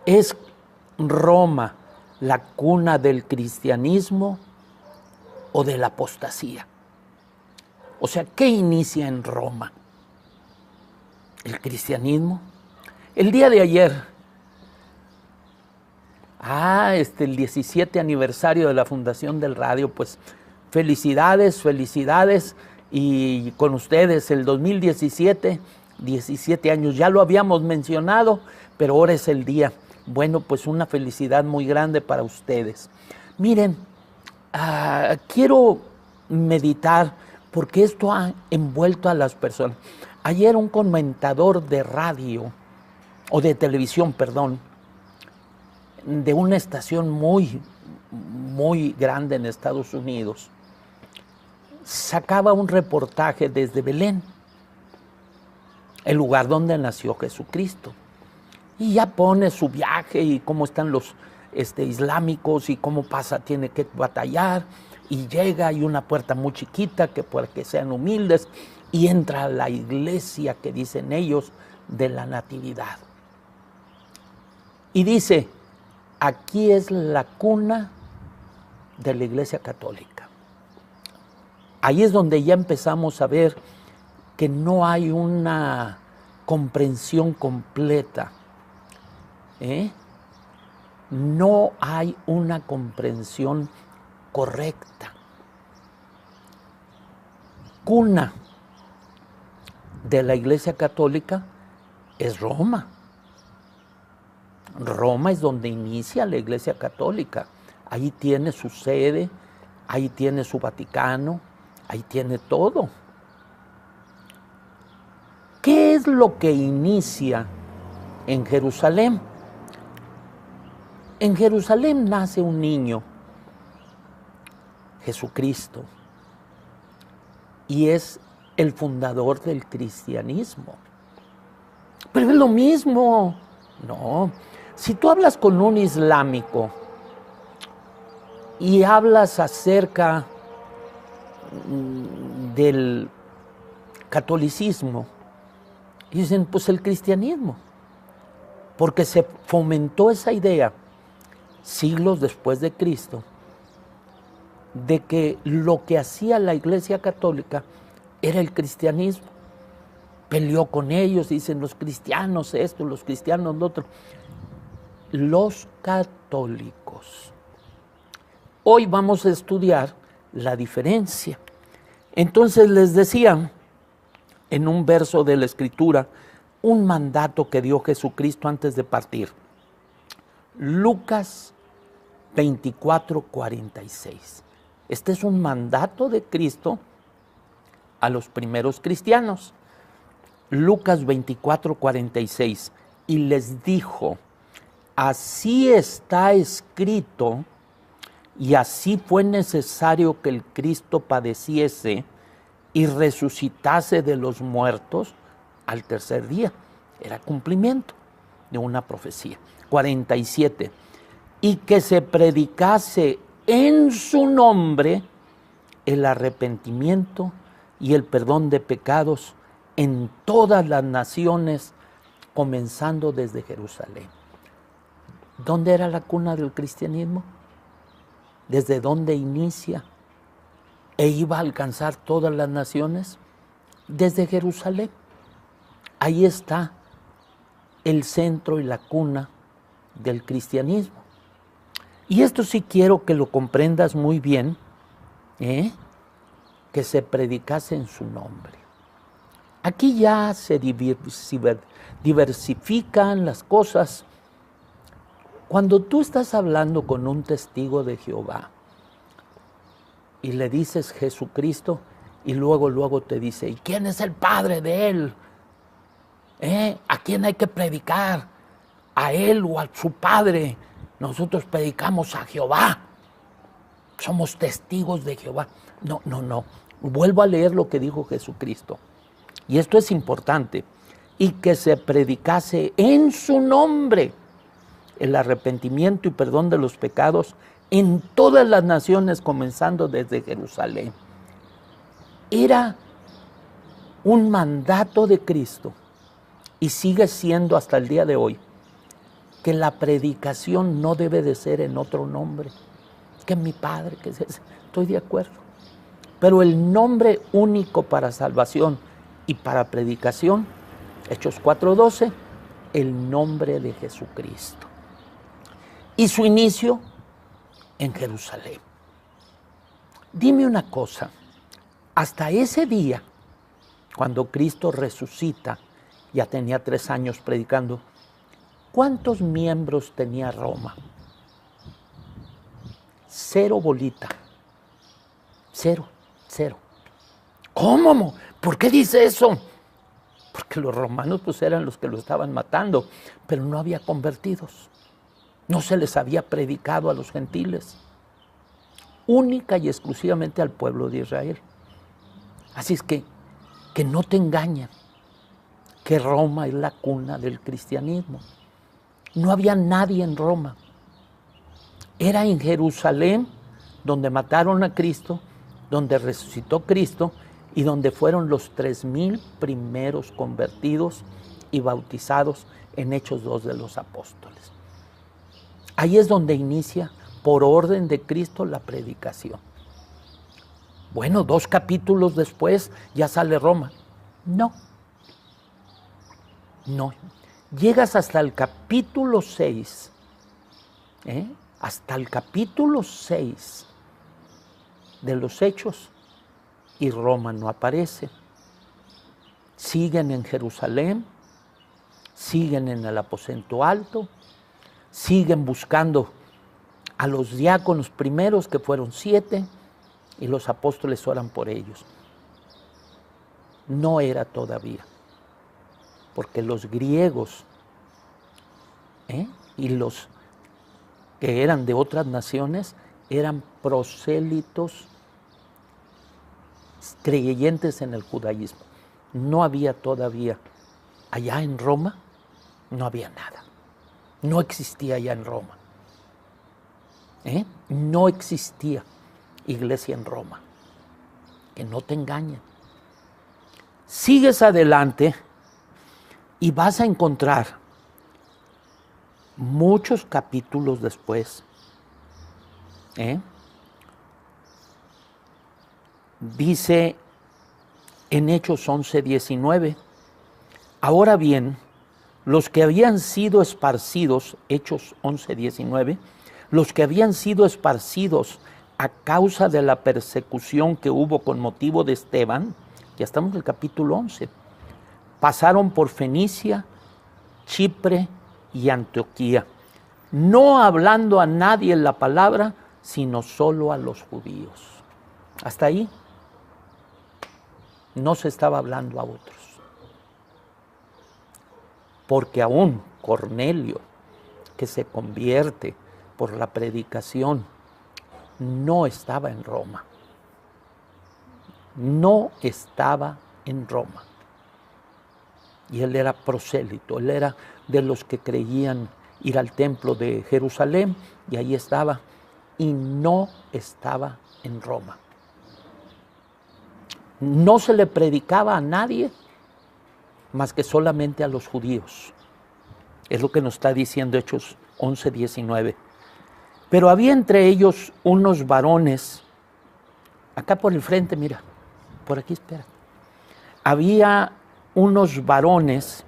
¿Es Roma la cuna del cristianismo o de la apostasía? O sea, ¿qué inicia en Roma? ¿El cristianismo? El día de ayer, el 17 aniversario de la fundación del radio, pues felicidades, felicidades, y con ustedes el 2017, 17 años, ya lo habíamos mencionado, pero ahora es el día. Bueno, pues una felicidad muy grande para ustedes. Miren, quiero meditar porque esto ha envuelto a las personas. Ayer un comentador de radio, o de televisión, perdón, de una estación muy, muy grande en Estados Unidos, sacaba un reportaje desde Belén, el lugar donde nació Jesucristo. Y ya pone su viaje y cómo están los islámicos y cómo pasa, tiene que batallar. Y llega, hay una puerta muy chiquita que para que sean humildes, y entra a la iglesia que dicen ellos de la Natividad. Y dice, aquí es la cuna de la Iglesia Católica. Ahí es donde ya empezamos a ver que no hay una comprensión completa. No hay una comprensión correcta. Cuna de la Iglesia Católica es Roma. Roma es donde inicia la Iglesia Católica. Ahí tiene su sede, ahí tiene su Vaticano, ahí tiene todo. ¿Qué es lo que inicia en Jerusalén? En Jerusalén nace un niño, Jesucristo, y es el fundador del cristianismo. Pero es lo mismo. No, si tú hablas con un islámico y hablas acerca del catolicismo, dicen, pues el cristianismo, porque se fomentó esa idea siglos después de Cristo, de que lo que hacía la Iglesia Católica era el cristianismo. Peleó con ellos, dicen los cristianos esto, los cristianos lo otro. Los católicos. Hoy vamos a estudiar la diferencia. Entonces les decía en un verso de la Escritura, un mandato que dio Jesucristo antes de partir. Lucas 24:46. Este es un mandato de Cristo a los primeros cristianos. Lucas 24:46. Y les dijo, así está escrito, y así fue necesario que el Cristo padeciese y resucitase de los muertos al tercer día. Era cumplimiento de una profecía. 47. Y que se predicase en su nombre el arrepentimiento y el perdón de pecados en todas las naciones, comenzando desde Jerusalén. ¿Dónde era la cuna del cristianismo? ¿Desde dónde inicia? ¿E iba a alcanzar todas las naciones? Desde Jerusalén. Ahí está el centro y la cuna del cristianismo. Y esto sí quiero que lo comprendas muy bien, que se predicase en su nombre. Aquí ya se diversifican las cosas. Cuando tú estás hablando con un testigo de Jehová y le dices Jesucristo, y luego te dice, ¿y quién es el padre de él? ¿A quién hay que predicar? ¿A él o a su padre? Nosotros predicamos a Jehová. Somos testigos de Jehová. No. Vuelvo a leer lo que dijo Jesucristo. Y esto es importante. Y que se predicase en su nombre el arrepentimiento y perdón de los pecados en todas las naciones, comenzando desde Jerusalén. Era un mandato de Cristo y sigue siendo hasta el día de hoy que la predicación no debe de ser en otro nombre, que mi Padre, que es ese. Estoy de acuerdo. Pero el nombre único para salvación y para predicación, Hechos 4:12, el nombre de Jesucristo. Y su inicio en Jerusalén. Dime una cosa, hasta ese día, cuando Cristo resucita, ya tenía 3 años predicando, ¿cuántos miembros tenía Roma? 0 bolita. 0. ¿Cómo? ¿Por qué dice eso? Porque los romanos pues eran los que lo estaban matando, pero no había convertidos. No se les había predicado a los gentiles, única y exclusivamente al pueblo de Israel. Así es que no te engañen, que Roma es la cuna del cristianismo. No había nadie en Roma. Era en Jerusalén donde mataron a Cristo, donde resucitó Cristo y donde fueron los 3,000 primeros convertidos y bautizados en Hechos 2 de los apóstoles. Ahí es donde inicia, por orden de Cristo, la predicación. Bueno, 2 capítulos después ya sale Roma. No. Llegas hasta el capítulo 6. Hasta el capítulo 6 de los Hechos y Roma no aparece. Siguen en Jerusalén, siguen en el aposento alto, siguen buscando a los diáconos primeros, que fueron 7, y los apóstoles oran por ellos. No era todavía, porque los griegos y los que eran de otras naciones eran prosélitos creyentes en el judaísmo. No había todavía, allá en Roma, no había nada. No existía allá en Roma. No existía iglesia en Roma. Que no te engañen. Sigues adelante y vas a encontrar muchos capítulos después. Dice en Hechos 11:19, ahora bien, los que habían sido esparcidos, Hechos 11:19, los que habían sido esparcidos a causa de la persecución que hubo con motivo de Esteban, ya estamos en el capítulo 11, pasaron por Fenicia, Chipre y Antioquía, no hablando a nadie en la palabra, sino solo a los judíos. Hasta ahí no se estaba hablando a otros. Porque aún Cornelio, que se convierte por la predicación, no estaba en Roma. No estaba en Roma. Y él era prosélito, él era de los que creían ir al templo de Jerusalén, y ahí estaba, y no estaba en Roma. No se le predicaba a nadie más que solamente a los judíos. Es lo que nos está diciendo Hechos 11:19. Pero había entre ellos unos varones, acá por el frente, mira, por aquí, espera. Había unos varones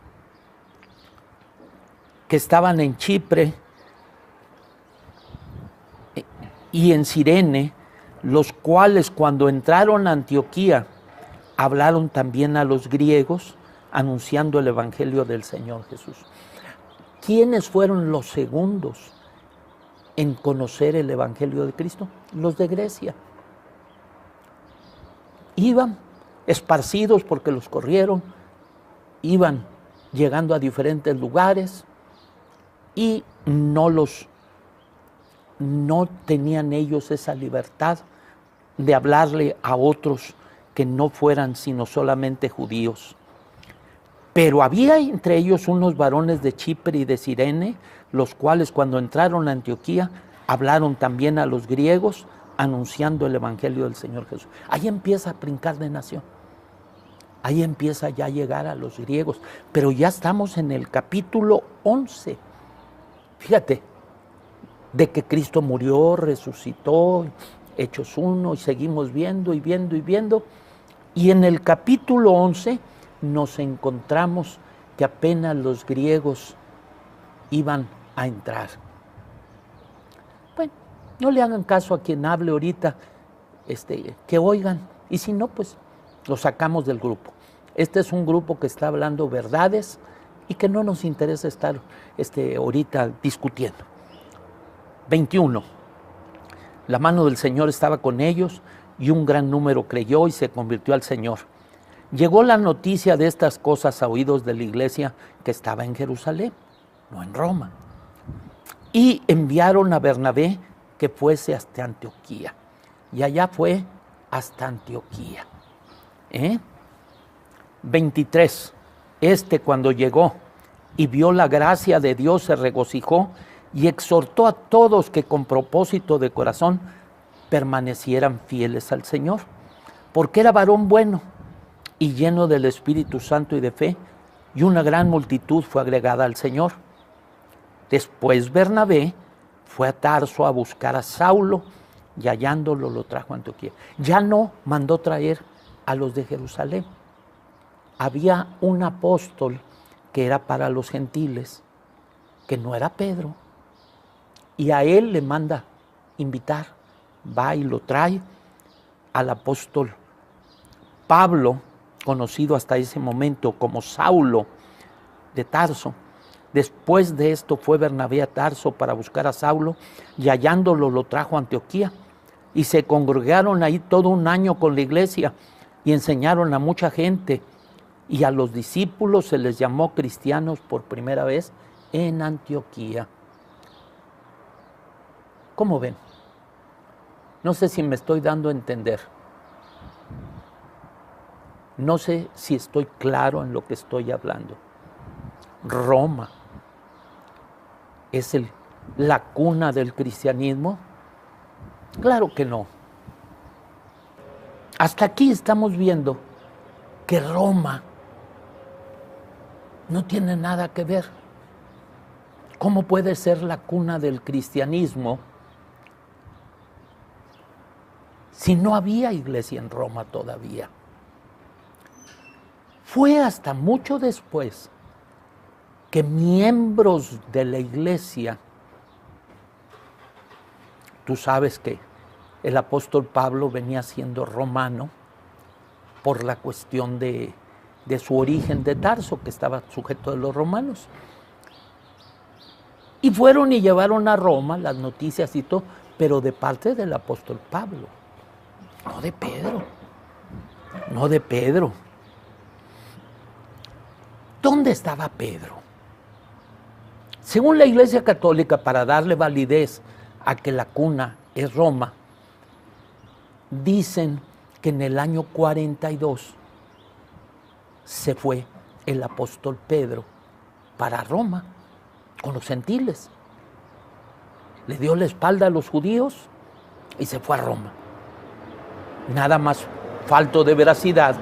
que estaban en Chipre y en Cirene, los cuales cuando entraron a Antioquía hablaron también a los griegos, anunciando el evangelio del Señor Jesús. ¿Quiénes fueron los segundos en conocer el evangelio de Cristo? Los de Grecia. Iban esparcidos porque los corrieron, iban llegando a diferentes lugares y no tenían ellos esa libertad de hablarle a otros que no fueran sino solamente judíos. Pero había entre ellos unos varones de Chipre y de Cirene, los cuales cuando entraron a Antioquía hablaron también a los griegos, anunciando el evangelio del Señor Jesús. Ahí empieza a brincar de nación. Ahí empieza ya a llegar a los griegos. Pero ya estamos en el capítulo 11. Fíjate, de que Cristo murió, resucitó, Hechos 1, y seguimos viendo y viendo y viendo. Y en el capítulo 11 nos encontramos que apenas los griegos iban a entrar. Bueno, no le hagan caso a quien hable ahorita, que oigan, y si no, pues lo sacamos del grupo. Este es un grupo que está hablando verdades y que no nos interesa estar ahorita discutiendo. 21. La mano del Señor estaba con ellos y un gran número creyó y se convirtió al Señor. Llegó la noticia de estas cosas a oídos de la iglesia que estaba en Jerusalén, no en Roma. Y enviaron a Bernabé que fuese hasta Antioquía. Y allá fue hasta Antioquía. 23. Cuando llegó y vio la gracia de Dios, se regocijó y exhortó a todos que con propósito de corazón permanecieran fieles al Señor, porque era varón bueno y lleno del Espíritu Santo y de fe, y una gran multitud fue agregada al Señor. Después Bernabé fue a Tarso a buscar a Saulo, y hallándolo lo trajo a Antioquía. Ya no mandó traer a los de Jerusalén. Había un apóstol que era para los gentiles, que no era Pedro, y a él le manda invitar. Va y lo trae al apóstol Pablo, conocido hasta ese momento como Saulo de Tarso. Después de esto fue Bernabé a Tarso para buscar a Saulo, y hallándolo lo trajo a Antioquía. Y se congregaron ahí todo un año con la iglesia y enseñaron a mucha gente. Y a los discípulos se les llamó cristianos por primera vez en Antioquía. ¿Cómo ven? No sé si me estoy dando a entender. No sé si estoy claro en lo que estoy hablando. Roma es la cuna del cristianismo. Claro que no. Hasta aquí estamos viendo que Roma no tiene nada que ver. ¿Cómo puede ser la cuna del cristianismo si no había iglesia en Roma todavía? Fue hasta mucho después que miembros de la iglesia, tú sabes que el apóstol Pablo venía siendo romano por la cuestión de su origen de Tarso, que estaba sujeto de los romanos. Y fueron y llevaron a Roma las noticias y todo, pero de parte del apóstol Pablo, no de Pedro, no de Pedro. ¿Dónde estaba Pedro? Según la Iglesia Católica, para darle validez a que la cuna es Roma, dicen que en el año 42 se fue el apóstol Pedro para Roma con los gentiles. Le dio la espalda a los judíos y se fue a Roma. Nada más falto de veracidad,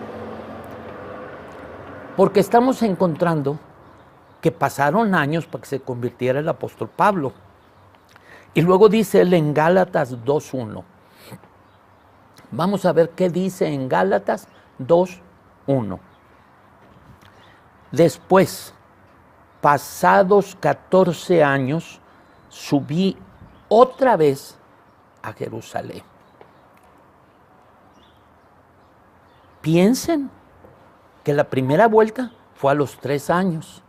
porque estamos encontrando que pasaron años para que se convirtiera el apóstol Pablo. Y luego dice él en Gálatas 2:1. Vamos a ver qué dice en Gálatas 2:1. Después, pasados 14 años, subí otra vez a Jerusalén. Piensen que la primera vuelta fue a los 3 años.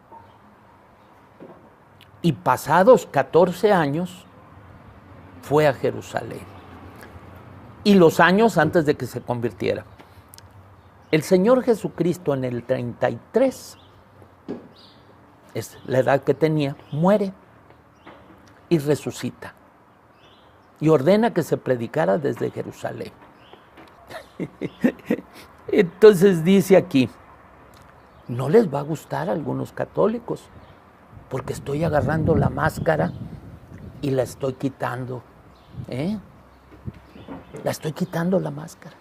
Y pasados 14 años, fue a Jerusalén. Y los años antes de que se convirtiera. El Señor Jesucristo en el 33, es la edad que tenía, muere y resucita. Y ordena que se predicara desde Jerusalén. Entonces dice aquí, no les va a gustar a algunos católicos, porque estoy agarrando la máscara y la estoy quitando. La estoy quitando la máscara.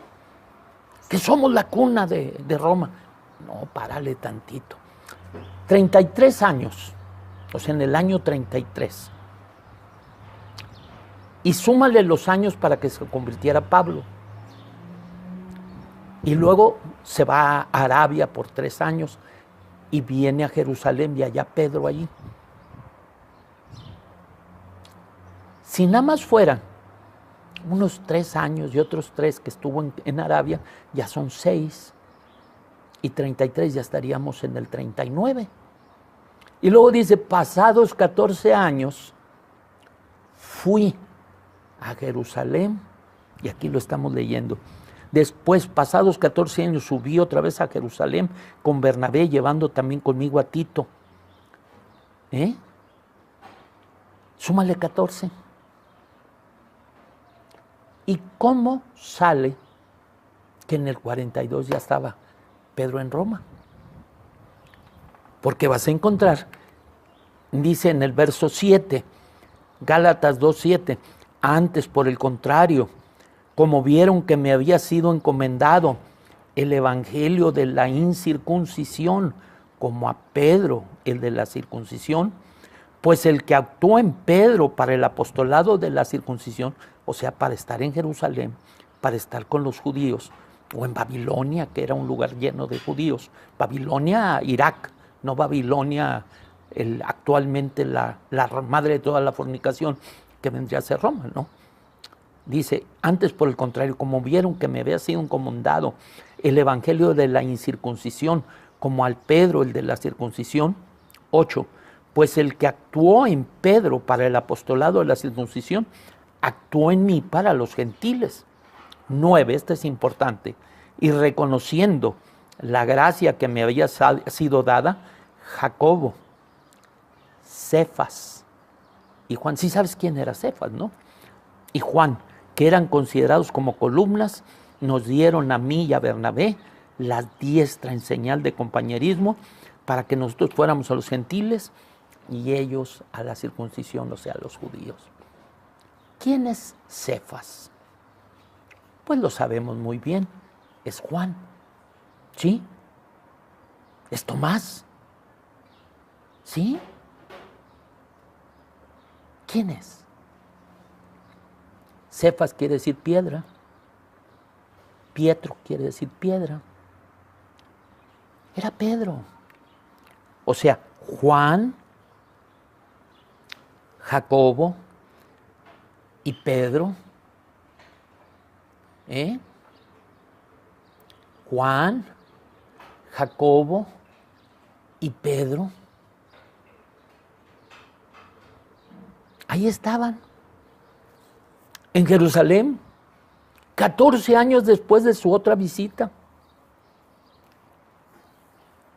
Que somos la cuna de Roma. No, párale tantito. 33 años, o sea, en el año 33, Y súmale los años para que se convirtiera Pablo. Y luego se va a Arabia por 3 años y viene a Jerusalén y allá Pedro allí. Si nada más fueran unos 3 años y otros 3 que estuvo en Arabia, ya son 6. Y 33 ya estaríamos en el 39. Y luego dice, pasados 14 años, fui a Jerusalén, y aquí lo estamos leyendo. Después, pasados 14 años, subí otra vez a Jerusalén con Bernabé, llevando también conmigo a Tito. Súmale 14. ¿Y cómo sale que en el 42 ya estaba Pedro en Roma? Porque vas a encontrar, dice en el verso 7, Gálatas 2:7, antes por el contrario, como vieron que me había sido encomendado el evangelio de la incircuncisión, como a Pedro el de la circuncisión, pues el que actuó en Pedro para el apostolado de la circuncisión, o sea, para estar en Jerusalén, para estar con los judíos, o en Babilonia, que era un lugar lleno de judíos. Babilonia, Irak, no Babilonia, actualmente la madre de toda la fornicación, que vendría a ser Roma, ¿no? Dice, antes por el contrario, como vieron que me había sido encomendado el evangelio de la incircuncisión, como al Pedro el de la circuncisión. 8, pues el que actuó en Pedro para el apostolado de la circuncisión, actuó en mí para los gentiles. 9, este es importante, y reconociendo la gracia que me había sido dada, Jacobo, Cefas y Juan. Sí sabes quién era Cefas, ¿no? Y Juan, que eran considerados como columnas, nos dieron a mí y a Bernabé la diestra en señal de compañerismo para que nosotros fuéramos a los gentiles y ellos a la circuncisión, o sea, a los judíos. ¿Quién es Cefas? Pues lo sabemos muy bien, es Juan, ¿sí? Es Tomás, ¿sí? ¿Quién es? Cefas quiere decir piedra, Pietro quiere decir piedra, era Pedro. O sea, Juan, Jacobo y Pedro, Juan, Jacobo y Pedro, ahí estaban, en Jerusalén, 14 años después de su otra visita.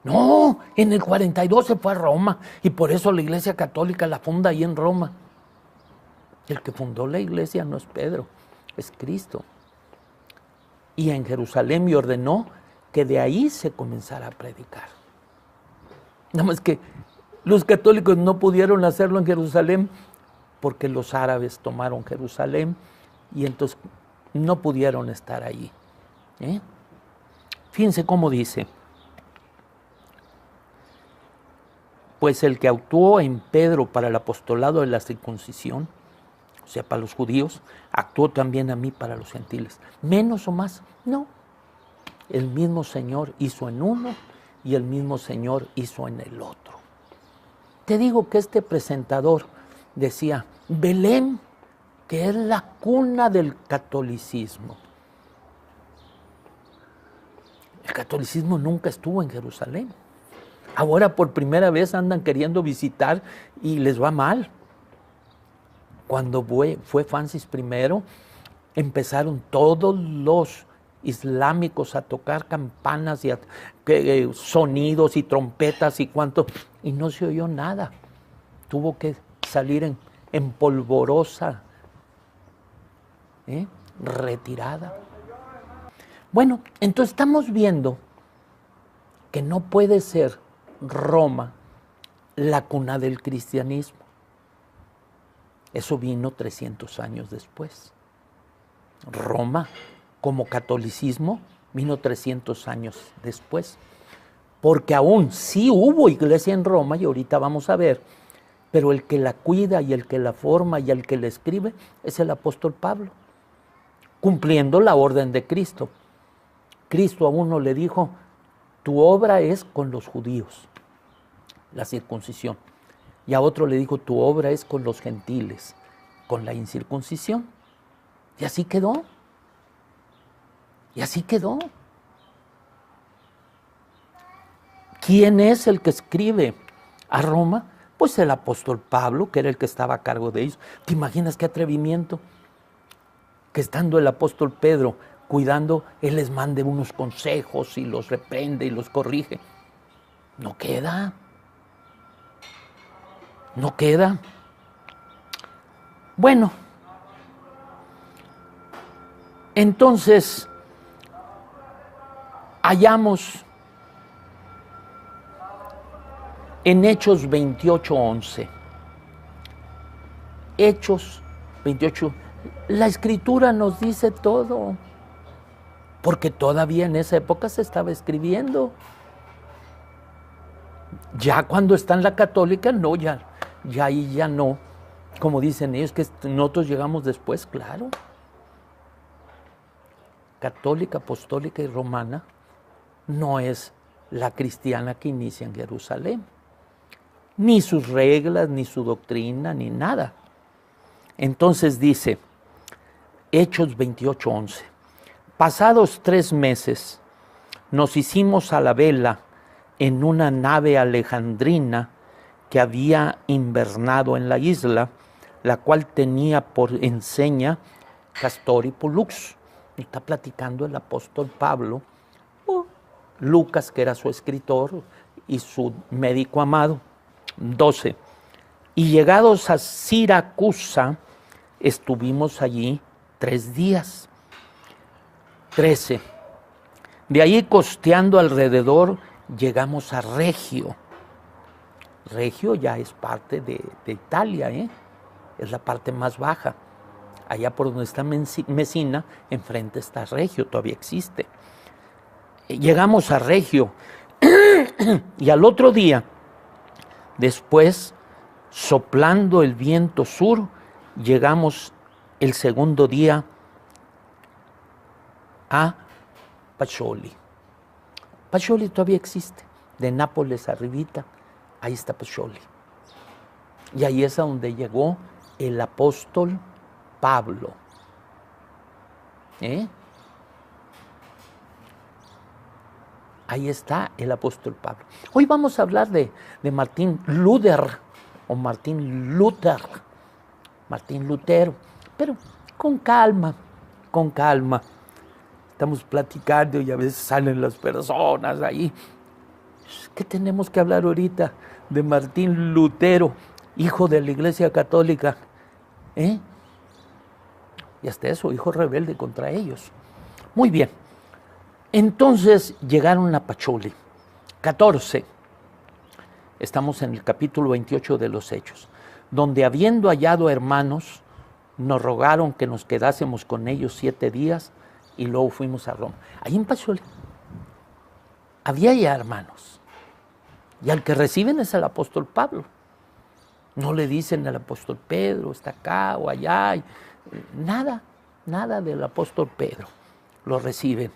No, en el 42 se fue a Roma y por eso la Iglesia Católica la funda ahí en Roma. El que fundó la iglesia no es Pedro, es Cristo. Y en Jerusalén me ordenó que de ahí se comenzara a predicar. Nada más que los católicos no pudieron hacerlo en Jerusalén porque los árabes tomaron Jerusalén y entonces no pudieron estar allí. Fíjense cómo dice. Pues el que actuó en Pedro para el apostolado de la circuncisión, o sea, para los judíos, actuó también a mí para los gentiles. ¿Menos o más? No. El mismo Señor hizo en uno y el mismo Señor hizo en el otro. Te digo que este presentador decía, Belén, que es la cuna del catolicismo. El catolicismo nunca estuvo en Jerusalén. Ahora por primera vez andan queriendo visitar y les va mal. Cuando fue Francis I, empezaron todos los islámicos a tocar campanas y sonidos y trompetas y cuanto, y no se oyó nada. Tuvo que salir en polvorosa retirada. Bueno, entonces estamos viendo que no puede ser Roma la cuna del cristianismo. Eso vino 300 años después. Roma, como catolicismo, vino 300 años después. Porque aún sí hubo iglesia en Roma, y ahorita vamos a ver pero el que la cuida y el que la forma y el que la escribe es el apóstol Pablo, cumpliendo la orden de Cristo. Cristo a uno le dijo, tu obra es con los judíos, la circuncisión. Y a otro le dijo, tu obra es con los gentiles, con la incircuncisión. Y así quedó. Y así quedó. ¿Quién es el que escribe a Roma? Pues el apóstol Pablo, que era el que estaba a cargo de ellos. ¿Te imaginas qué atrevimiento? Que estando el apóstol Pedro cuidando, él les mande unos consejos y los reprende y los corrige. No queda. No queda. Bueno, entonces hallamos en Hechos 28:11. Hechos 28. La Escritura nos dice todo, porque todavía en esa época se estaba escribiendo. Ya cuando está en la católica, no, ya ahí ya no. Como dicen ellos, que nosotros llegamos después, claro. Católica, apostólica y romana no es la cristiana que inicia en Jerusalén. Ni sus reglas, ni su doctrina, ni nada. Entonces dice, Hechos 28:11, pasados 3 meses, nos hicimos a la vela en una nave alejandrina que había invernado en la isla, la cual tenía por enseña Castor y Pólux. Está platicando el apóstol Pablo, Lucas, que era su escritor, y su médico amado. 12. Y llegados a Siracusa, estuvimos allí 3 días. 13. De ahí costeando alrededor, llegamos a Regio. Regio ya es parte de Italia, es la parte más baja. Allá por donde está Mesina, enfrente está Regio, todavía existe. Llegamos a Regio y al otro día, después, soplando el viento sur, llegamos el segundo día a Pacioli. Pacioli todavía existe, de Nápoles arribita, ahí está Pacioli. Y ahí es a donde llegó el apóstol Pablo. Ahí está el apóstol Pablo. Hoy vamos a hablar de Martín Lutero, o Martín Lutero, pero con calma, con calma. Estamos platicando y a veces salen las personas ahí. ¿Qué tenemos que hablar ahorita de Martín Lutero, hijo de la Iglesia Católica? Y hasta eso, hijo rebelde contra ellos. Muy bien. Entonces llegaron a Pacioli. 14. Estamos en el capítulo 28 de los Hechos, donde habiendo hallado hermanos, nos rogaron que nos quedásemos con ellos 7 días y luego fuimos a Roma. Ahí en Pacioli había ya hermanos. Y al que reciben es el apóstol Pablo. No le dicen al apóstol Pedro, está acá o allá. Nada del apóstol Pedro. Lo reciben.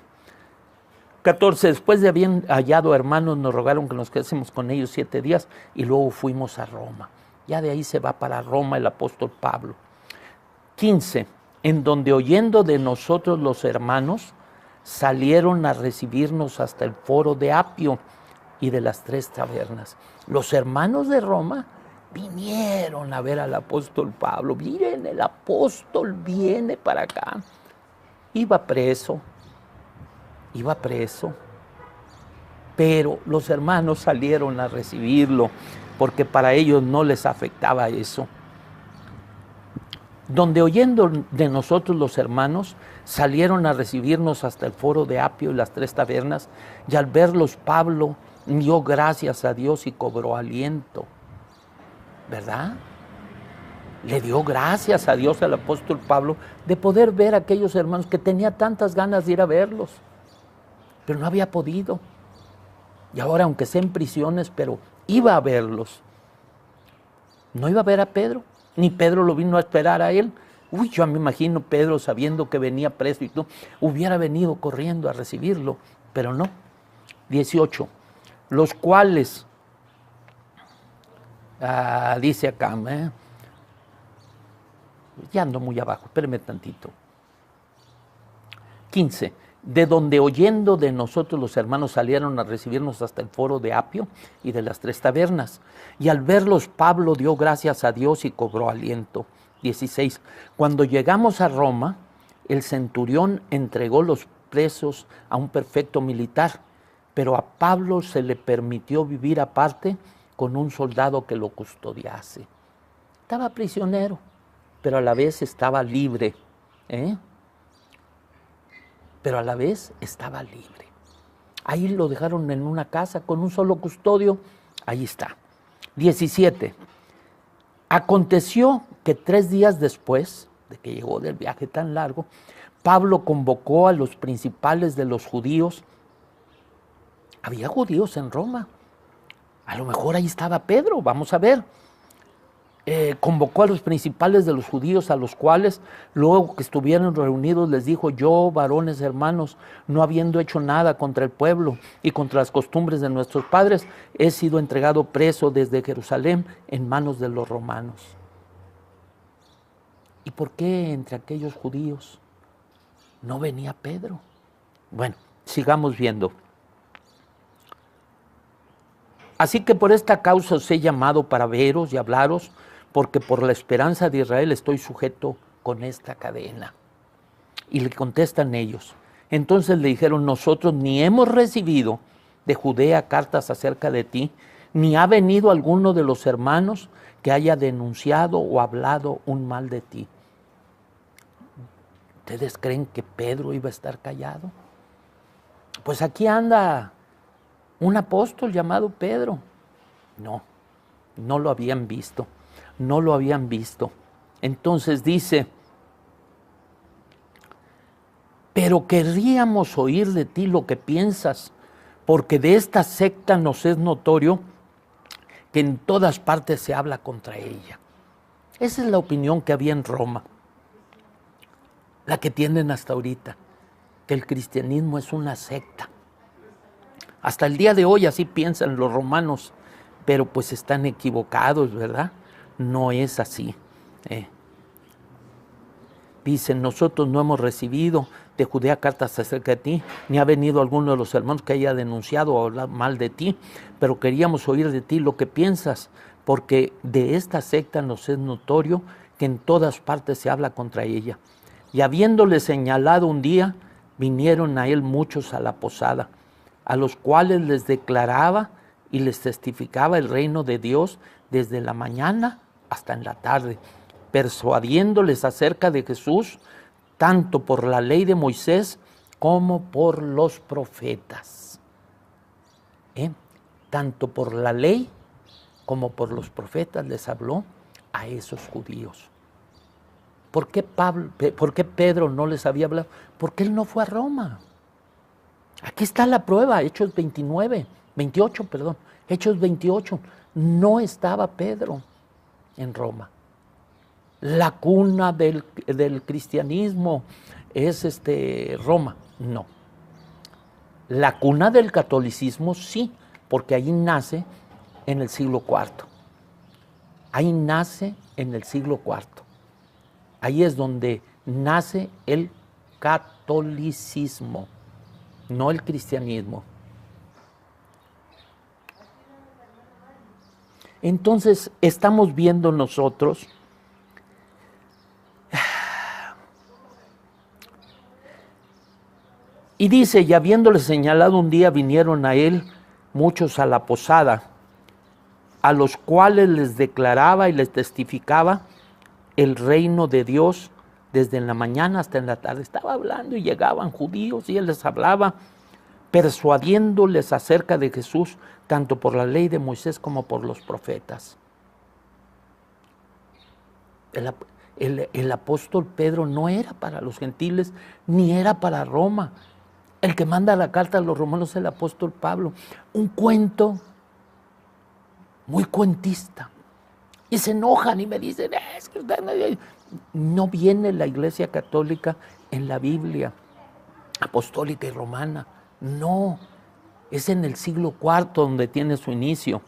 14. Después de haber hallado hermanos, nos rogaron que nos quedásemos con ellos 7 días y luego fuimos a Roma. Ya de ahí se va para Roma el apóstol Pablo. 15. En donde oyendo de nosotros los hermanos, salieron a recibirnos hasta el foro de Apio y de las 3 tabernas. Los hermanos de Roma vinieron a ver al apóstol Pablo. Miren, el apóstol viene para acá. Iba preso, pero los hermanos salieron a recibirlo porque para ellos no les afectaba eso. Donde oyendo de nosotros los hermanos, salieron a recibirnos hasta el foro de Apio y las 3 tabernas, y al verlos Pablo dio gracias a Dios y cobró aliento. ¿Verdad? Le dio gracias a Dios al apóstol Pablo de poder ver a aquellos hermanos que tenía tantas ganas de ir a verlos, pero no había podido. Y ahora, aunque sea en prisiones, pero iba a verlos. No iba a ver a Pedro, ni Pedro lo vino a esperar a él. Uy, yo me imagino Pedro sabiendo que venía preso y todo, hubiera venido corriendo a recibirlo, pero no. 18. Los cuales, dice acá, ya ando muy abajo, espérame tantito. 15. De donde oyendo de nosotros los hermanos salieron a recibirnos hasta el foro de Apio y de las 3 tabernas. Y al verlos Pablo dio gracias a Dios y cobró aliento. 16. Cuando llegamos a Roma, el centurión entregó los presos a un prefecto militar, pero a Pablo se le permitió vivir aparte con un soldado que lo custodiase. Estaba prisionero, pero a la vez estaba libre, pero a la vez estaba libre. Ahí lo dejaron en una casa con un solo custodio, ahí está. 17. Aconteció que 3 días después de que llegó del viaje tan largo, Pablo convocó a los principales de los judíos. Había judíos en Roma. A lo mejor ahí estaba Pedro, vamos a ver. Convocó a los principales de los judíos, a los cuales luego que estuvieron reunidos les dijo: yo, varones hermanos, no habiendo hecho nada contra el pueblo y contra las costumbres de nuestros padres, he sido entregado preso desde Jerusalén en manos de los romanos. ¿Y por qué entre aquellos judíos no venía Pedro? Bueno, sigamos viendo. Así que por esta causa os he llamado para veros y hablaros, porque por la esperanza de Israel estoy sujeto con esta cadena. Y le contestan ellos. Entonces le dijeron: nosotros ni hemos recibido de Judea cartas acerca de ti, ni ha venido alguno de los hermanos que haya denunciado o hablado un mal de ti. ¿Ustedes creen que Pedro iba a estar callado? Pues aquí anda un apóstol llamado Pedro. No, no lo habían visto. No lo habían visto. Entonces dice: pero querríamos oír de ti lo que piensas, porque de esta secta nos es notorio que en todas partes se habla contra ella. Esa es la opinión que había en Roma, la que tienen hasta ahorita, que el cristianismo es una secta. Hasta el día de hoy así piensan los romanos, pero pues están equivocados, ¿verdad? No es así. Dicen: nosotros no hemos recibido de Judea cartas acerca de ti, ni ha venido alguno de los hermanos que haya denunciado o hablado mal de ti, pero queríamos oír de ti lo que piensas, porque de esta secta nos es notorio que en todas partes se habla contra ella. Y habiéndole señalado un día, vinieron a él muchos a la posada, a los cuales les declaraba y les testificaba el reino de Dios desde la mañana hasta en la tarde, persuadiéndoles acerca de Jesús, tanto por la ley de Moisés como por los profetas. Tanto por la ley como por los profetas les habló a esos judíos. ¿Por qué Pedro no les había hablado? Porque él no fue a Roma. Aquí está la prueba, Hechos 28, Hechos 28. No estaba Pedro en Roma. La cuna del cristianismo es Roma. No. La cuna del catolicismo sí, porque ahí nace en el siglo IV. Ahí nace en el siglo IV. Ahí es donde nace el catolicismo, no el cristianismo. Entonces estamos viendo nosotros y dice: y habiéndole señalado un día, vinieron a él muchos a la posada, a los cuales les declaraba y les testificaba el reino de Dios desde en la mañana hasta en la tarde. Estaba hablando y llegaban judíos y él les hablaba, persuadiéndoles acerca de Jesús, tanto por la ley de Moisés como por los profetas. El apóstol Pedro no era para los gentiles, ni era para Roma. El que manda la carta a los romanos es el apóstol Pablo. Un cuento muy cuentista. Y se enojan y me dicen, es que no viene la Iglesia Católica en la Biblia apostólica y romana. No, es en el siglo IV donde tiene su inicio.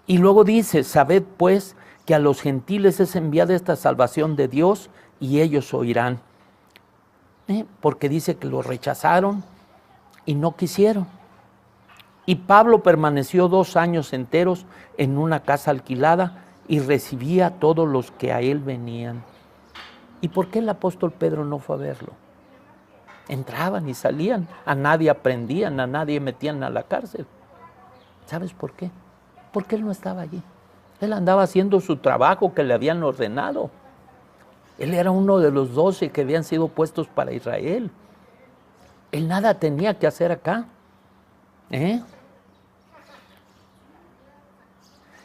Y luego dice, sabed pues que a los gentiles es enviada esta salvación de Dios y ellos oirán. Porque dice que lo rechazaron y no quisieron. Y Pablo permaneció 2 años enteros en una casa alquilada y recibía a todos los que a él venían. ¿Y por qué el apóstol Pedro no fue a verlo? Entraban y salían, a nadie aprendían, a nadie metían a la cárcel. ¿Sabes por qué? Porque él no estaba allí. Él andaba haciendo su trabajo que le habían ordenado. Él era uno de los 12 que habían sido puestos para Israel. Él nada tenía que hacer acá.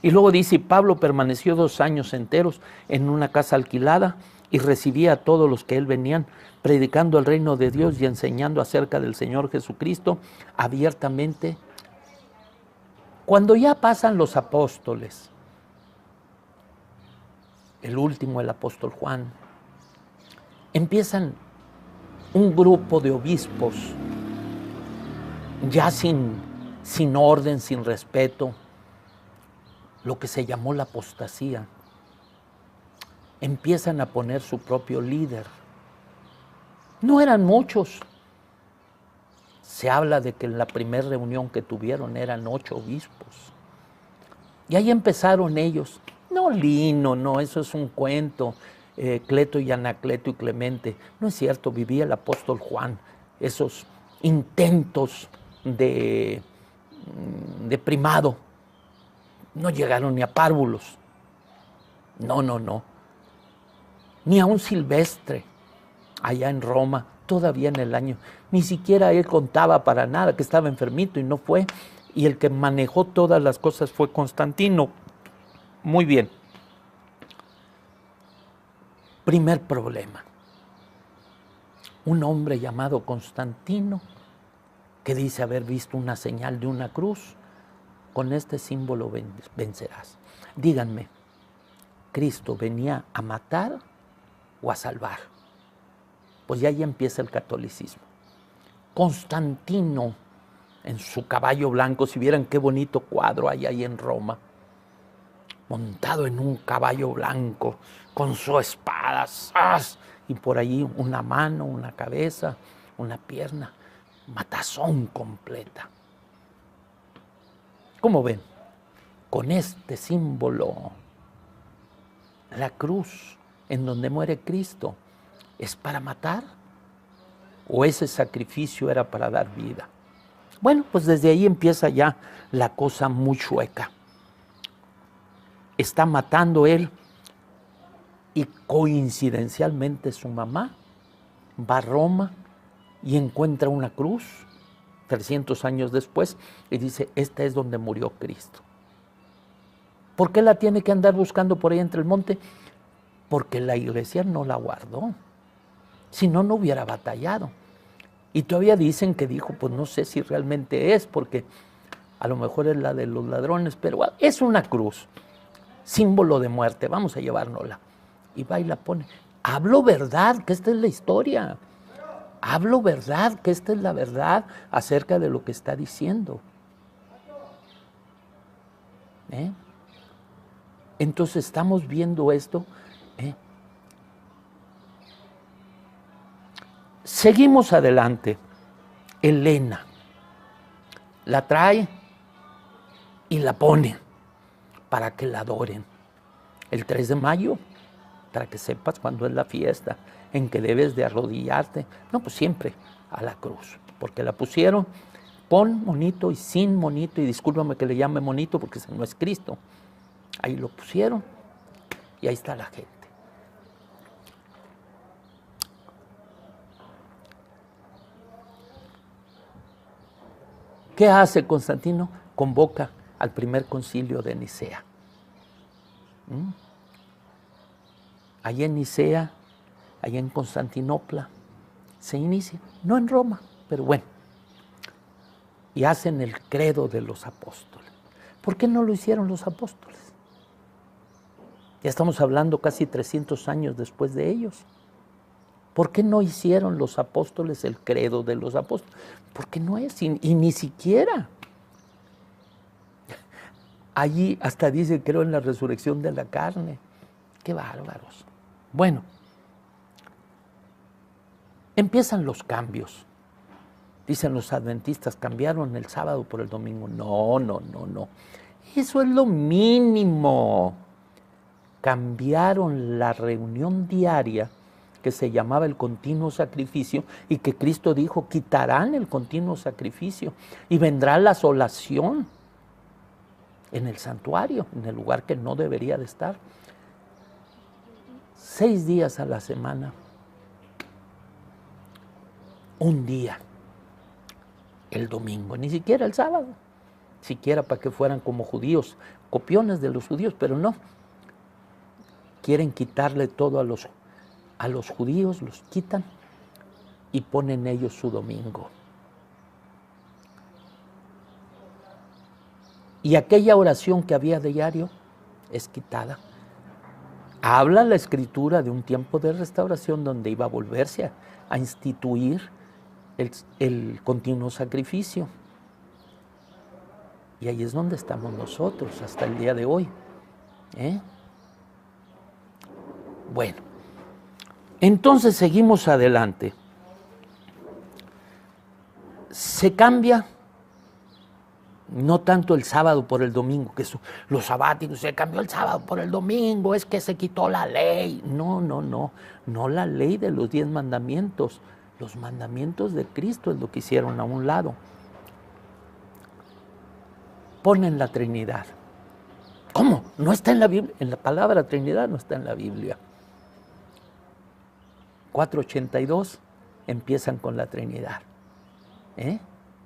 Y luego dice, Pablo permaneció 2 años enteros en una casa alquilada y recibía a todos los que él venían, predicando el reino de Dios y enseñando acerca del Señor Jesucristo abiertamente. Cuando ya pasan los apóstoles, el último, el apóstol Juan, empiezan un grupo de obispos, ya sin orden, sin respeto, lo que se llamó la apostasía. Empiezan a poner su propio líder. No eran muchos. Se habla de que en la primera reunión que tuvieron eran 8 obispos. Y ahí empezaron ellos. No, Lino, no, eso es un cuento. Cleto y Anacleto y Clemente. No es cierto, vivía el apóstol Juan. Esos intentos de primado. No llegaron ni a párvulos. No. Ni a un Silvestre, allá en Roma, todavía en el año. Ni siquiera él contaba para nada, que estaba enfermito y no fue. Y el que manejó todas las cosas fue Constantino. Muy bien. Primer problema. Un hombre llamado Constantino, que dice haber visto una señal de una cruz. Con este símbolo vencerás. Díganme, ¿Cristo venía a matar o a salvar? Pues ya ahí empieza el catolicismo. Constantino, en su caballo blanco, si vieran qué bonito cuadro hay ahí en Roma, montado en un caballo blanco, con su espada, ¡zas! Y por allí una mano, una cabeza, una pierna, matazón completa. ¿Cómo ven? Con este símbolo, la cruz en donde muere Cristo, ¿es para matar? ¿O ese sacrificio era para dar vida? Bueno, pues desde ahí empieza ya la cosa muy chueca. Está matando él y coincidencialmente su mamá va a Roma y encuentra una cruz 300 años después y dice, esta es donde murió Cristo. ¿Por qué la tiene que andar buscando por ahí entre el monte? Porque la iglesia no la guardó. Si no, no hubiera batallado. Y todavía dicen que dijo, pues no sé si realmente es, porque a lo mejor es la de los ladrones, pero es una cruz, símbolo de muerte, vamos a llevárnosla. Y va y la pone. Hablo verdad, que esta es la historia. Hablo verdad, que esta es la verdad acerca de lo que está diciendo. Entonces estamos viendo esto. Seguimos adelante. Elena la trae y la pone para que la adoren. El 3 de mayo, para que sepas cuándo es la fiesta en que debes de arrodillarte. No, pues siempre a la cruz, porque la pusieron con monito y sin monito, y discúlpame que le llame monito porque ese no es Cristo. Ahí lo pusieron y ahí está la gente. ¿Qué hace Constantino? Convoca al primer concilio de Nicea. Allí en Nicea, allí en Constantinopla, se inicia, no en Roma, pero bueno, y hacen el credo de los apóstoles. ¿Por qué no lo hicieron los apóstoles? Ya estamos hablando casi 300 años después de ellos. ¿Por qué no hicieron los apóstoles el credo de los apóstoles? Porque no es, y ni siquiera. Allí hasta dice, creo en la resurrección de la carne. ¡Qué bárbaros! Bueno, empiezan los cambios. Dicen los adventistas, cambiaron el sábado por el domingo. No, no, no, no. Eso es lo mínimo. Cambiaron la reunión diaria que se llamaba el continuo sacrificio y que Cristo dijo, quitarán el continuo sacrificio y vendrá la asolación en el santuario, en el lugar que no debería de estar. 6 días a la semana. Un día. El domingo, ni siquiera el sábado. Siquiera para que fueran como judíos, copiones de los judíos, pero no. Quieren quitarle todo a los judíos, los quitan y ponen ellos su domingo. Y aquella oración que había diario es quitada. Habla la Escritura de un tiempo de restauración donde iba a volverse a instituir el continuo sacrificio. Y ahí es donde estamos nosotros hasta el día de hoy. Bueno, entonces seguimos adelante. Se cambia no tanto el sábado por el domingo, que los sabáticos, se cambió el sábado por el domingo, es que se quitó la ley. No, no, no, no la ley de los 10 mandamientos. Los mandamientos de Cristo es lo que hicieron a un lado. Ponen la Trinidad. ¿Cómo? No está en la Biblia. En la palabra Trinidad no está en la Biblia. 482 empiezan con la Trinidad.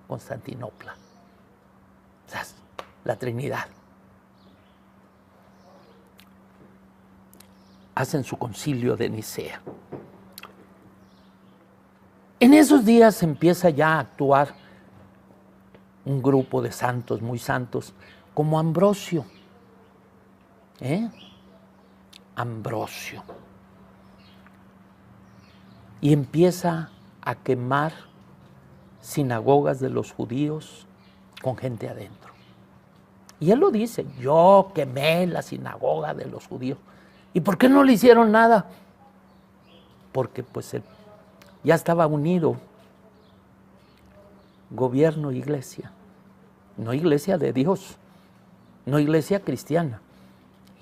Constantinopla. O sea, la Trinidad. Hacen su concilio de Nicea. En esos días empieza ya a actuar un grupo de santos, muy santos, como Ambrosio. Ambrosio. Y empieza a quemar sinagogas de los judíos con gente adentro. Y él lo dice, yo quemé la sinagoga de los judíos. ¿Y por qué no le hicieron nada? Porque pues ya estaba unido gobierno e iglesia. No iglesia de Dios, no iglesia cristiana,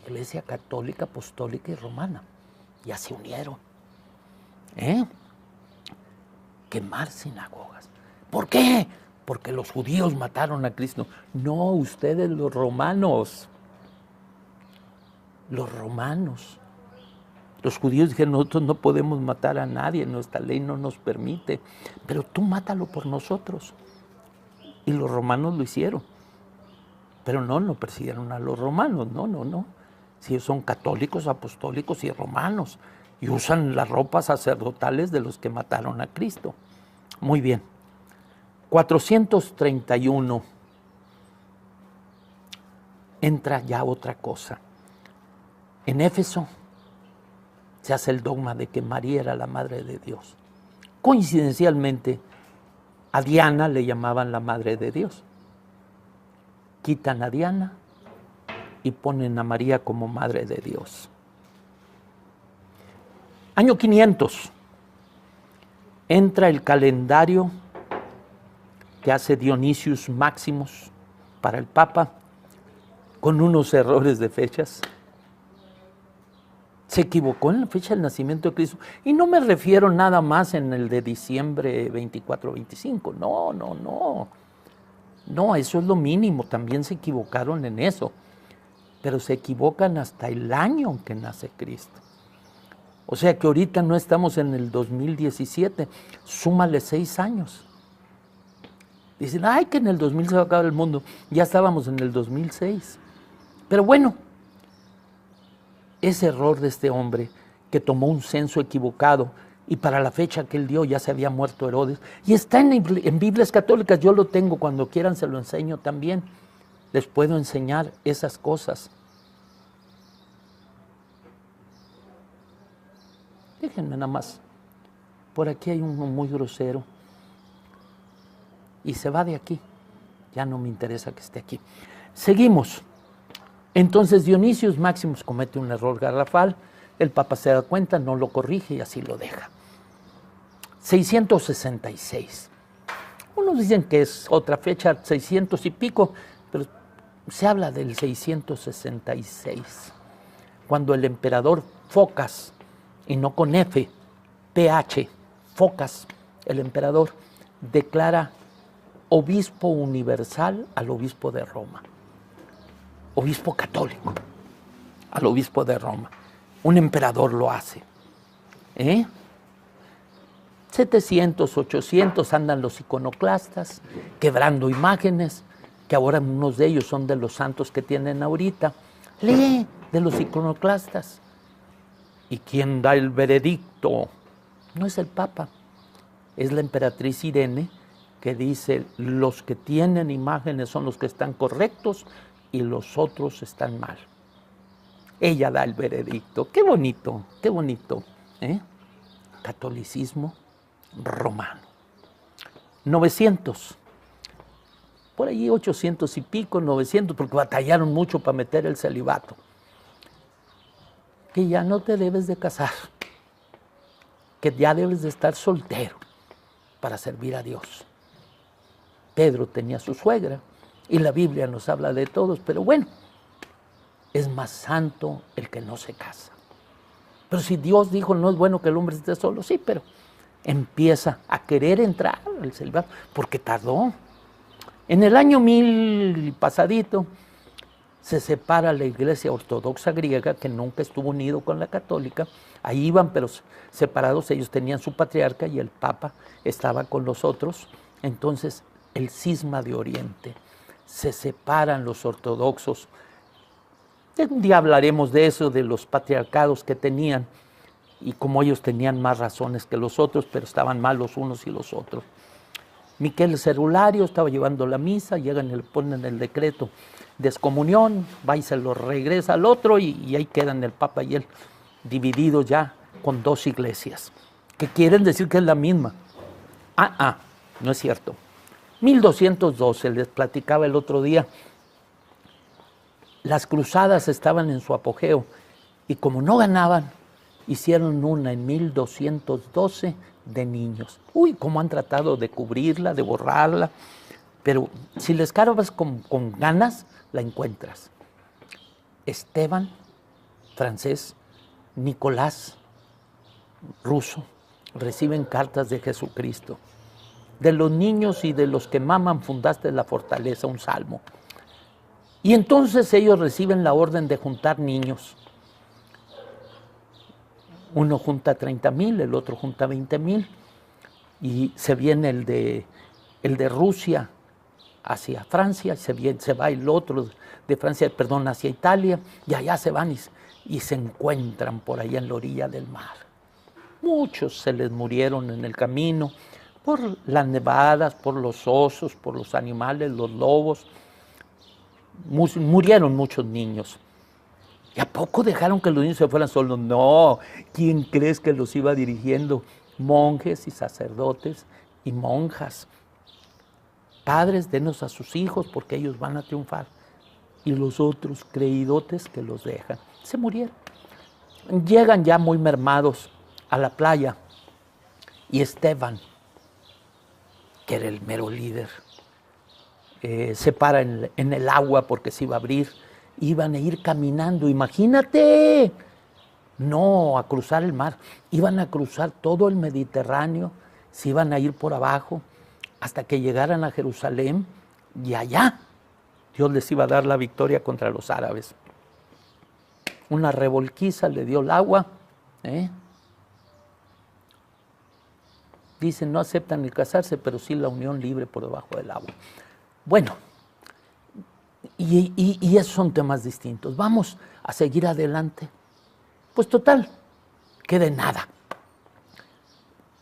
iglesia católica, apostólica y romana. Ya se unieron. Quemar sinagogas. ¿Por qué? Porque los judíos mataron a Cristo. No, ustedes los romanos. Los romanos. Los judíos dijeron, nosotros no podemos matar a nadie, nuestra ley no nos permite, pero tú mátalo por nosotros. Y los romanos lo hicieron. Pero no persiguieron a los romanos, no. Si ellos son católicos, apostólicos y romanos, y usan las ropas sacerdotales de los que mataron a Cristo. Muy bien. 431. Entra ya otra cosa. En Éfeso se hace el dogma de que María era la Madre de Dios. Coincidencialmente, a Diana le llamaban la Madre de Dios. Quitan a Diana y ponen a María como Madre de Dios. Año 500. Entra el calendario que hace Dionisius Maximus para el Papa, con unos errores de fechas. Se equivocó en la fecha del nacimiento de Cristo. Y no me refiero nada más en el de diciembre 24-25. No, eso es lo mínimo. También se equivocaron en eso. Pero se equivocan hasta el año en que nace Cristo. O sea que ahorita no estamos en el 2017. Súmale 6 años. Dicen, ay, que en el 2000 se va a acabar el mundo. Ya estábamos en el 2006. Pero bueno, ese error de este hombre que tomó un censo equivocado y para la fecha que él dio ya se había muerto Herodes. Y está en Biblias católicas, yo lo tengo, cuando quieran se lo enseño también. Les puedo enseñar esas cosas. Déjenme nada más. Por aquí hay uno muy grosero. Y se va de aquí. Ya no me interesa que esté aquí. Seguimos. Entonces Dionisios Máximos comete un error garrafal. El Papa se da cuenta, no lo corrige y así lo deja. 666. Unos dicen que es otra fecha, 600 y pico, pero se habla del 666, cuando el emperador Focas, y no con F, PH, Focas, el emperador, declara obispo universal al obispo de Roma, obispo católico, al obispo de Roma. Un emperador lo hace. 700, 800 andan los iconoclastas, quebrando imágenes, que ahora unos de ellos son de los santos que tienen ahorita. Lee de los iconoclastas. ¿Y quién da el veredicto? No es el Papa, es la emperatriz Irene, que dice, los que tienen imágenes son los que están correctos y los otros están mal. Ella da el veredicto. Qué bonito, qué bonito. Catolicismo romano. 900. Por allí 800 y pico, 900, porque batallaron mucho para meter el celibato. Que ya no te debes de casar, que ya debes de estar soltero para servir a Dios. Pedro tenía su suegra y la Biblia nos habla de todos, pero bueno, es más santo el que no se casa. Pero si Dios dijo no es bueno que el hombre esté solo, sí, pero empieza a querer entrar al celibato porque tardó. En el año 1000 pasadito se separa la iglesia ortodoxa griega, que nunca estuvo unido con la católica. Ahí iban, pero separados, ellos tenían su patriarca y el Papa estaba con los otros. Entonces, el cisma de Oriente. Se separan los ortodoxos. Un día hablaremos de eso, de los patriarcados que tenían, y como ellos tenían más razones que los otros, pero estaban mal los unos y los otros. Miquel Cerulario estaba llevando la misa, llegan y le ponen el decreto de excomunión, va y se lo regresa al otro, y ahí quedan el Papa y él divididos ya con dos iglesias, que quieren decir que es la misma. No es cierto. 1212, les platicaba el otro día, las cruzadas estaban en su apogeo, y como no ganaban, hicieron una en 1212 de niños. Uy, cómo han tratado de cubrirla, de borrarla, pero si le escarbas con ganas, la encuentras. Esteban, francés, Nicolás, ruso, reciben cartas de Jesucristo. De los niños y de los que maman fundaste la fortaleza, un salmo. Y entonces ellos reciben la orden de juntar niños. Uno junta 30,000, el otro junta 20,000, y se viene el de Rusia hacia Francia, se va el otro de Francia, hacia Italia, y allá se van y se encuentran por allá en la orilla del mar. Muchos se les murieron en el camino, por las nevadas, por los osos, por los animales, los lobos. Murieron muchos niños. ¿Y a poco dejaron que los niños se fueran solos? No, ¿quién crees que los iba dirigiendo? Monjes y sacerdotes y monjas. Padres, denos a sus hijos porque ellos van a triunfar. Y los otros creídotes que los dejan. Se murieron. Llegan ya muy mermados a la playa. Y Esteban, que era el mero líder, se para en el agua porque se iba a abrir. Iban a ir caminando, imagínate, no a cruzar el mar, iban a cruzar todo el Mediterráneo, se iban a ir por abajo hasta que llegaran a Jerusalén, y allá Dios les iba a dar la victoria contra los árabes. Una revolquiza le dio el agua. Dicen, no aceptan ni casarse, pero sí la unión libre por debajo del agua. Bueno, y esos son temas distintos. Vamos a seguir adelante. Pues total, que de nada.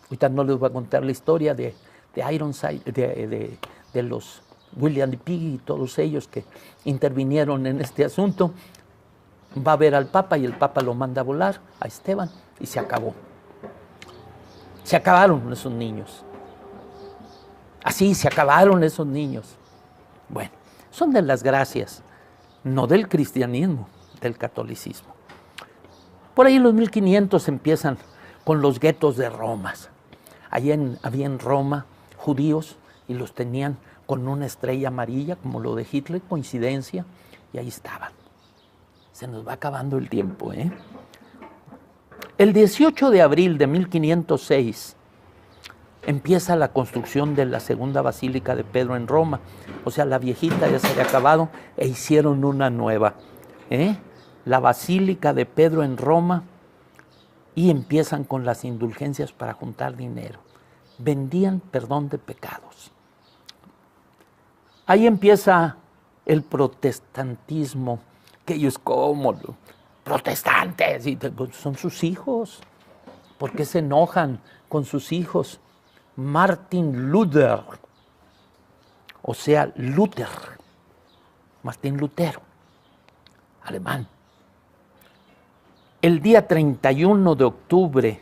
Ahorita no les voy a contar la historia de Ironside, de los William de Piggy y todos ellos que intervinieron en este asunto. Va a ver al Papa y el Papa lo manda a volar, a Esteban, y se acabó. Se acabaron esos niños. Así se acabaron esos niños. Bueno, son de las gracias, no del cristianismo, del catolicismo. Por ahí en los 1500 empiezan con los guetos de Roma. Había en Roma judíos y los tenían con una estrella amarilla, como lo de Hitler, coincidencia, y ahí estaban. Se nos va acabando el tiempo, ¿eh? El 18 de abril de 1506 empieza la construcción de la segunda basílica de Pedro en Roma. O sea, la viejita ya se había acabado e hicieron una nueva, ¿eh? La basílica de Pedro en Roma, y empiezan con las indulgencias para juntar dinero. Vendían perdón de pecados. Ahí empieza el protestantismo, que ellos como protestantes, y son sus hijos. ¿Por qué se enojan con sus hijos? Martin Luther, o sea, Luther, Martín Lutero, alemán. El día 31 de octubre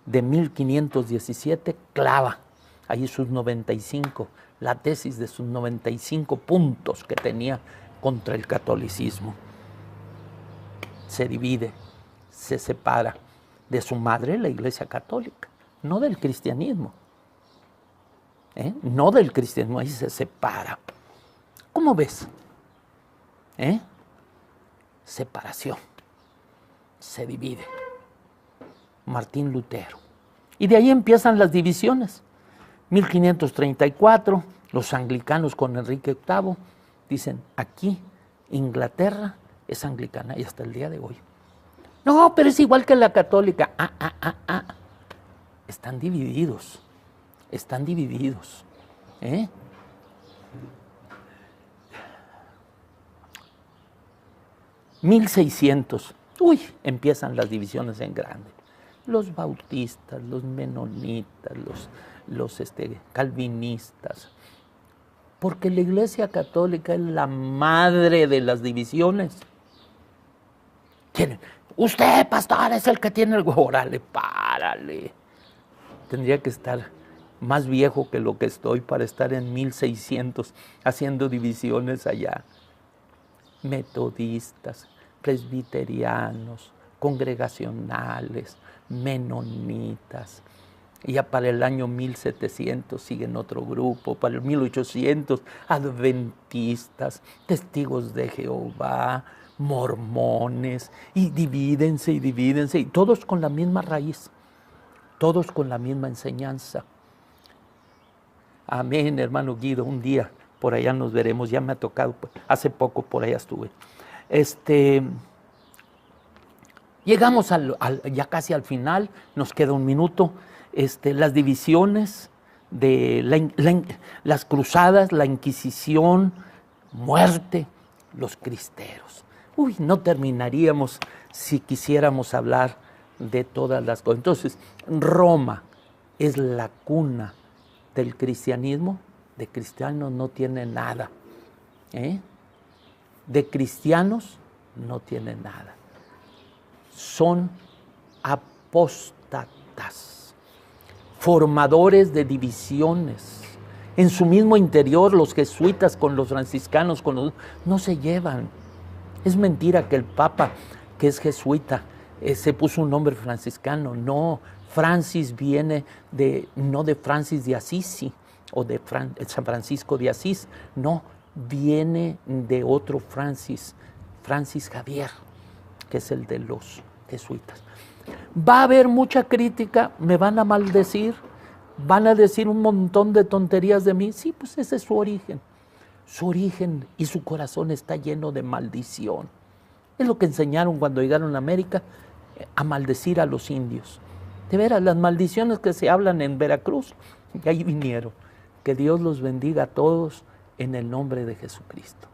de 1517 clava ahí sus 95, la tesis de sus 95 puntos que tenía contra el catolicismo. Se divide, se separa de su madre, la Iglesia Católica, no del cristianismo. No del cristianismo, ahí se separa. ¿Cómo ves? Separación. Se divide. Martín Lutero. Y de ahí empiezan las divisiones. 1534, los anglicanos con Enrique VIII dicen, aquí Inglaterra es anglicana, y hasta el día de hoy. No, pero es igual que la católica. Están divididos. Están divididos. 1600. Empiezan las divisiones en grande. Los bautistas, los menonitas, los calvinistas. Porque la Iglesia Católica es la madre de las divisiones. Usted, pastor, es el que tiene el huevo. Órale, párale. Tendría que estar más viejo que lo que estoy para estar en 1600 haciendo divisiones allá. Metodistas, presbiterianos, congregacionales, menonitas. Y ya para el año 1700 siguen otro grupo, para el 1800 adventistas, testigos de Jehová, mormones, y divídense, y todos con la misma raíz, todos con la misma enseñanza. Amén, hermano Guido, un día por allá nos veremos, ya me ha tocado, hace poco por allá estuve. Llegamos ya casi al final, nos queda un minuto. Las divisiones de las cruzadas, la Inquisición, muerte, los cristeros. No terminaríamos si quisiéramos hablar de todas las cosas. Entonces, Roma es la cuna del cristianismo. De cristianos no tiene nada. De cristianos no tiene nada. Son apóstatas, formadores de divisiones. En su mismo interior, los jesuitas con los franciscanos no se llevan. Es mentira que el Papa, que es jesuita, se puso un nombre franciscano. No, Francis viene no de Francis de Asís o de San Francisco de Asís. No, viene de otro Francis Javier, que es el de los jesuitas. Va a haber mucha crítica, me van a maldecir, van a decir un montón de tonterías de mí. Sí, pues ese es su origen. Su origen y su corazón está lleno de maldición. Es lo que enseñaron cuando llegaron a América, a maldecir a los indios. De veras, las maldiciones que se hablan en Veracruz, y ahí vinieron. Que Dios los bendiga a todos en el nombre de Jesucristo.